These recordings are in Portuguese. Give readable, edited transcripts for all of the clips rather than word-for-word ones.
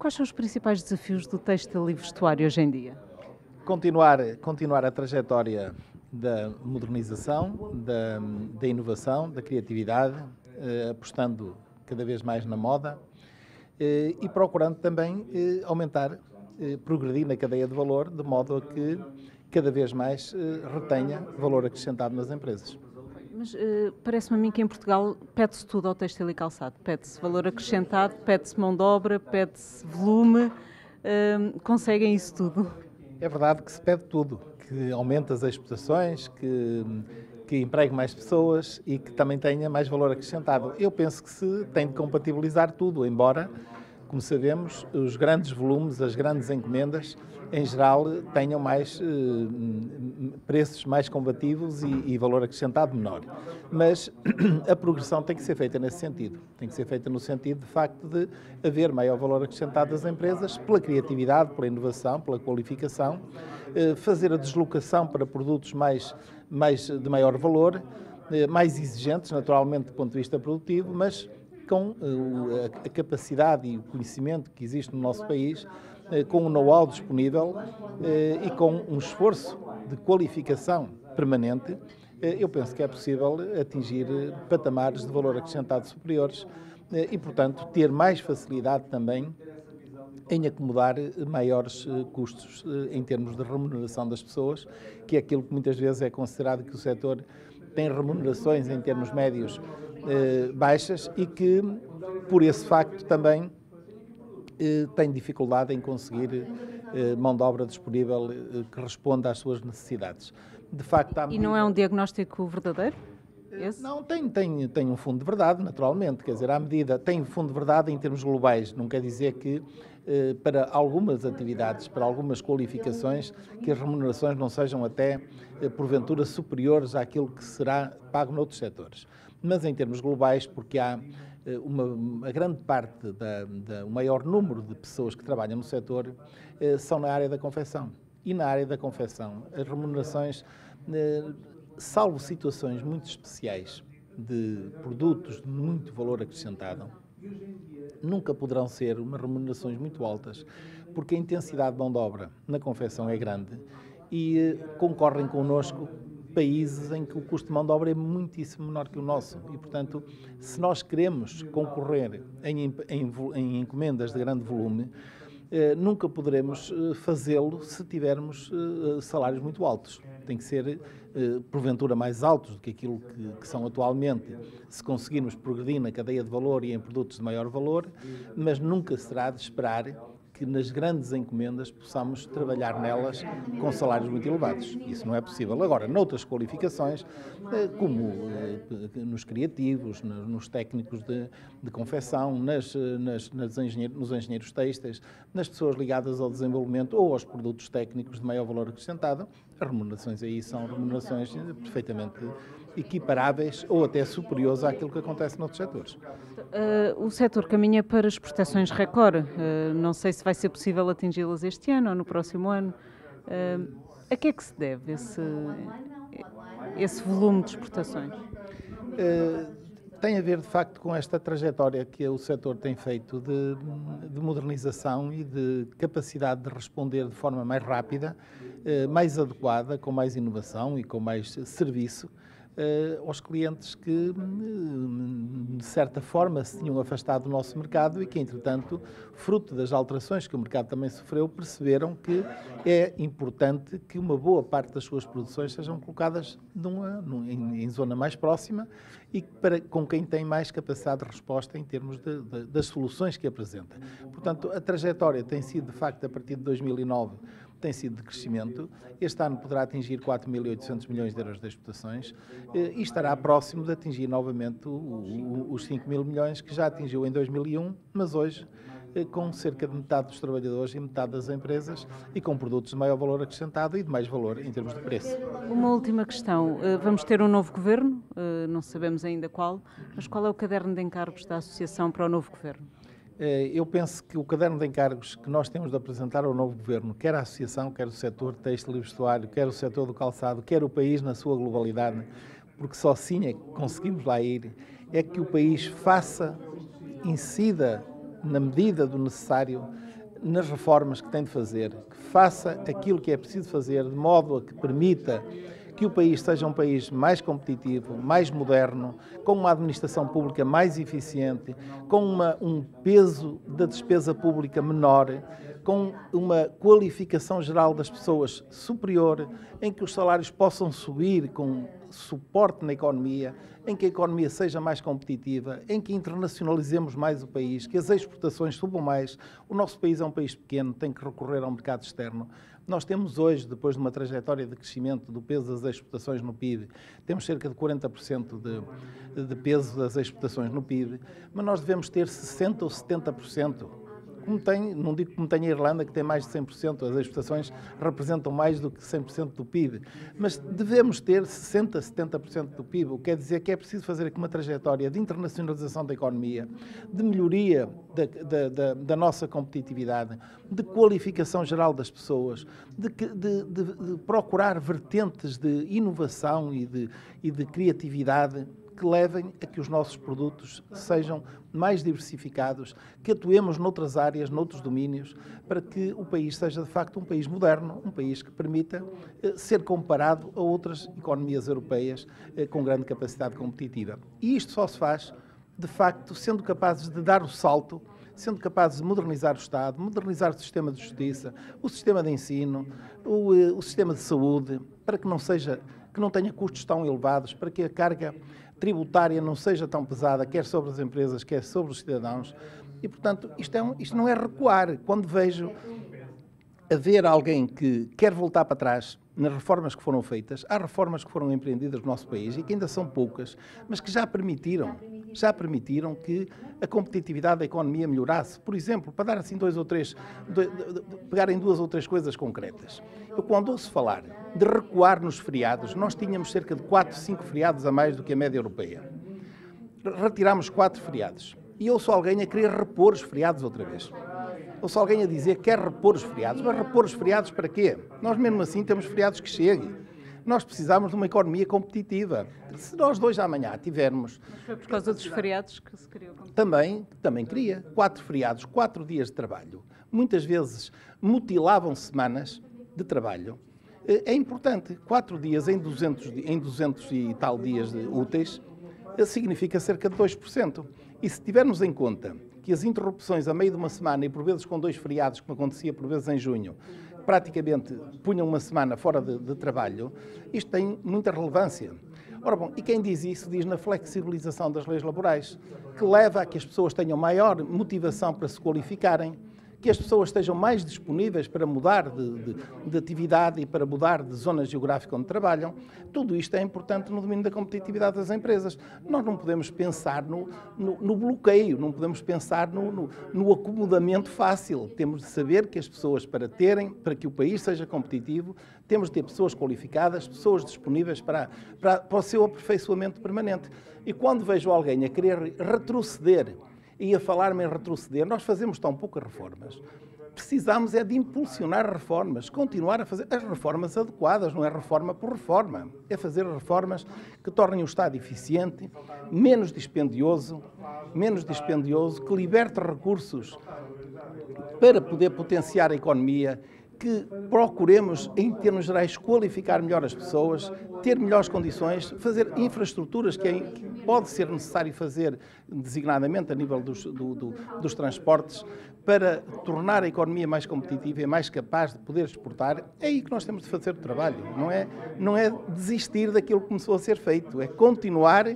Quais são os principais desafios do têxtil e vestuário hoje em dia? Continuar a trajetória da modernização, da inovação, da criatividade, apostando cada vez mais na moda e procurando também aumentar, progredir na cadeia de valor, de modo a que cada vez mais retenha valor acrescentado nas empresas. Mas parece-me a mim que em Portugal pede-se tudo ao têxtil e calçado. Pede-se valor acrescentado, pede-se mão de obra, pede-se volume. Conseguem isso tudo? É verdade que se pede tudo, que aumente as exportações, que empregue mais pessoas e que também tenha mais valor acrescentado. Eu penso que se tem de compatibilizar tudo, embora, como sabemos, os grandes volumes, as grandes encomendas, em geral, tenham preços mais combativos e valor acrescentado menor. Mas a progressão tem que ser feita nesse sentido. Tem que ser feita no sentido, de facto, de haver maior valor acrescentado das empresas pela criatividade, pela inovação, pela qualificação, fazer a deslocação para produtos de maior valor, mais exigentes, naturalmente, do ponto de vista produtivo, mas com a capacidade e o conhecimento que existe no nosso país, com o know-how disponível e com um esforço de qualificação permanente, eu penso que é possível atingir patamares de valor acrescentado superiores e, portanto, ter mais facilidade também em acomodar maiores custos em termos de remuneração das pessoas, que é aquilo que muitas vezes é considerado que o setor tem remunerações em termos médios baixas e que, por esse facto, também tem dificuldade em conseguir mão de obra disponível que responda às suas necessidades. De facto, E não é um diagnóstico verdadeiro? Esse? Não, tem um fundo de verdade, naturalmente. Quer dizer, à medida, tem fundo de verdade em termos globais. Não quer dizer que para algumas atividades, para algumas qualificações, que as remunerações não sejam até, porventura, superiores àquilo que será pago noutros setores. Mas em termos globais, porque há a grande parte, o maior número de pessoas que trabalham no setor são na área da confecção. E na área da confecção, as remunerações, salvo situações muito especiais de produtos de muito valor acrescentado, nunca poderão ser umas remunerações muito altas, porque a intensidade de mão de obra na confecção é grande e concorrem connosco países em que o custo de mão de obra é muitíssimo menor que o nosso. E, portanto, se nós queremos concorrer em encomendas de grande volume, nunca poderemos fazê-lo se tivermos salários muito altos. Tem que ser, porventura, mais altos do que aquilo que são atualmente, se conseguirmos progredir na cadeia de valor e em produtos de maior valor, mas nunca será de esperar que nas grandes encomendas possamos trabalhar nelas com salários muito elevados. Isso não é possível. Agora, noutras qualificações, como nos criativos, nos técnicos de confecção, nos engenheiros têxteis, nas pessoas ligadas ao desenvolvimento ou aos produtos técnicos de maior valor acrescentado, as remunerações aí são remunerações perfeitamente equiparáveis ou até superiores àquilo que acontece noutros setores. O setor caminha para as prestações recorde. Não sei se vai ser possível atingi-las este ano ou no próximo ano. A que é que se deve esse volume de exportações? Tem a ver, de facto, com esta trajetória que o setor tem feito de modernização e de capacidade de responder de forma mais rápida, mais adequada, com mais inovação e com mais serviço aos clientes que, de certa forma, se tinham afastado do nosso mercado e que, entretanto, fruto das alterações que o mercado também sofreu, perceberam que é importante que uma boa parte das suas produções sejam colocadas em zona mais próxima e com quem tem mais capacidade de resposta em termos das soluções que apresenta. Portanto, a trajetória tem sido, de facto, a partir de 2009, tem sido de crescimento. Este ano poderá atingir 4.800 milhões de euros de exportações e estará próximo de atingir novamente os 5.000 milhões que já atingiu em 2001, mas hoje com cerca de metade dos trabalhadores e metade das empresas e com produtos de maior valor acrescentado e de mais valor em termos de preço. Uma última questão. Vamos ter um novo governo, não sabemos ainda qual, mas qual é o caderno de encargos da Associação para o novo governo? Eu penso que o caderno de encargos que nós temos de apresentar ao novo governo, quer a associação, quer o setor têxtil e vestuário, quer o setor do calçado, quer o país na sua globalidade, porque só assim é que conseguimos lá ir, é que o país incida na medida do necessário nas reformas que tem de fazer, que faça aquilo que é preciso fazer, de modo a que permita que o país seja um país mais competitivo, mais moderno, com uma administração pública mais eficiente, com um peso da despesa pública menor, com uma qualificação geral das pessoas superior, em que os salários possam subir com suporte na economia, em que a economia seja mais competitiva, em que internacionalizemos mais o país, que as exportações subam mais. O nosso país é um país pequeno, tem que recorrer ao mercado externo. Nós temos hoje, depois de uma trajetória de crescimento do peso das exportações no PIB, temos cerca de 40% de peso das exportações no PIB, mas nós devemos ter 60% ou 70%. Não digo como tem a Irlanda, que tem mais de 100%, as exportações representam mais do que 100% do PIB, mas devemos ter 60%, 70% do PIB, o que quer dizer que é preciso fazer aqui uma trajetória de internacionalização da economia, de melhoria da nossa competitividade, de qualificação geral das pessoas, de procurar vertentes de inovação e de criatividade que levem a que os nossos produtos sejam mais diversificados, que atuemos noutras áreas, noutros domínios, para que o país seja, de facto, um país moderno, um país que permita ser comparado a outras economias europeias com grande capacidade competitiva. E isto só se faz, de facto, sendo capazes de dar o salto, sendo capazes de modernizar o Estado, modernizar o sistema de justiça, o sistema de ensino, o sistema de saúde, para que não tenha custos tão elevados, para que a carga tributária não seja tão pesada, quer sobre as empresas, quer sobre os cidadãos. E, portanto, isto não é recuar. Quando vejo haver alguém que quer voltar para trás nas reformas que foram feitas, há reformas que foram empreendidas no nosso país e que ainda são poucas, mas que já permitiram que a competitividade da economia melhorasse. Por exemplo, para dar assim pegarem duas ou três coisas concretas. Eu, quando ouço falar de recuar nos feriados, nós tínhamos cerca de 4, 5 feriados a mais do que a média europeia. Retirámos 4 feriados. E ouço alguém a querer repor os feriados outra vez. Ouço alguém a dizer que quer repor os feriados. Mas repor os feriados para quê? Nós mesmo assim temos feriados que cheguem. Nós precisamos de uma economia competitiva. Se nós de hoje à amanhã tivermos... Mas foi por causa dos feriados que se criou. Também queria. 4 feriados, 4 dias de trabalho. Muitas vezes mutilavam semanas de trabalho. É importante. 4 dias em 200 e tal dias úteis significa cerca de 2%. E se tivermos em conta que as interrupções a meio de uma semana, e por vezes com 2 feriados, como acontecia por vezes em junho, praticamente punham uma semana fora de trabalho, isto tem muita relevância. Ora bom, e quem diz isso diz na flexibilização das leis laborais, que leva a que as pessoas tenham maior motivação para se qualificarem, que as pessoas estejam mais disponíveis para mudar de atividade e para mudar de zona geográfica onde trabalham. Tudo isto é importante no domínio da competitividade das empresas. Nós não podemos pensar no bloqueio, não podemos pensar no acomodamento fácil. Temos de saber que as pessoas, para que o país seja competitivo, temos de ter pessoas qualificadas, pessoas disponíveis para o seu aperfeiçoamento permanente. E quando vejo alguém a querer retroceder e a falar-me em retroceder, nós fazemos tão poucas reformas. Precisamos é de impulsionar reformas, continuar a fazer as reformas adequadas, não é reforma por reforma. É fazer reformas que tornem o Estado eficiente, menos dispendioso, que liberte recursos para poder potenciar a economia, que procuremos, em termos gerais, qualificar melhor as pessoas, ter melhores condições, fazer infraestruturas que pode ser necessário fazer, designadamente a nível dos transportes, para tornar a economia mais competitiva e mais capaz de poder exportar. É aí que nós temos de fazer o trabalho. Não é desistir daquilo que começou a ser feito, é continuar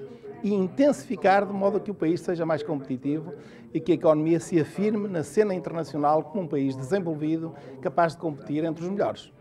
e intensificar de modo a que o país seja mais competitivo e que a economia se afirme na cena internacional como um país desenvolvido, capaz de competir entre os melhores.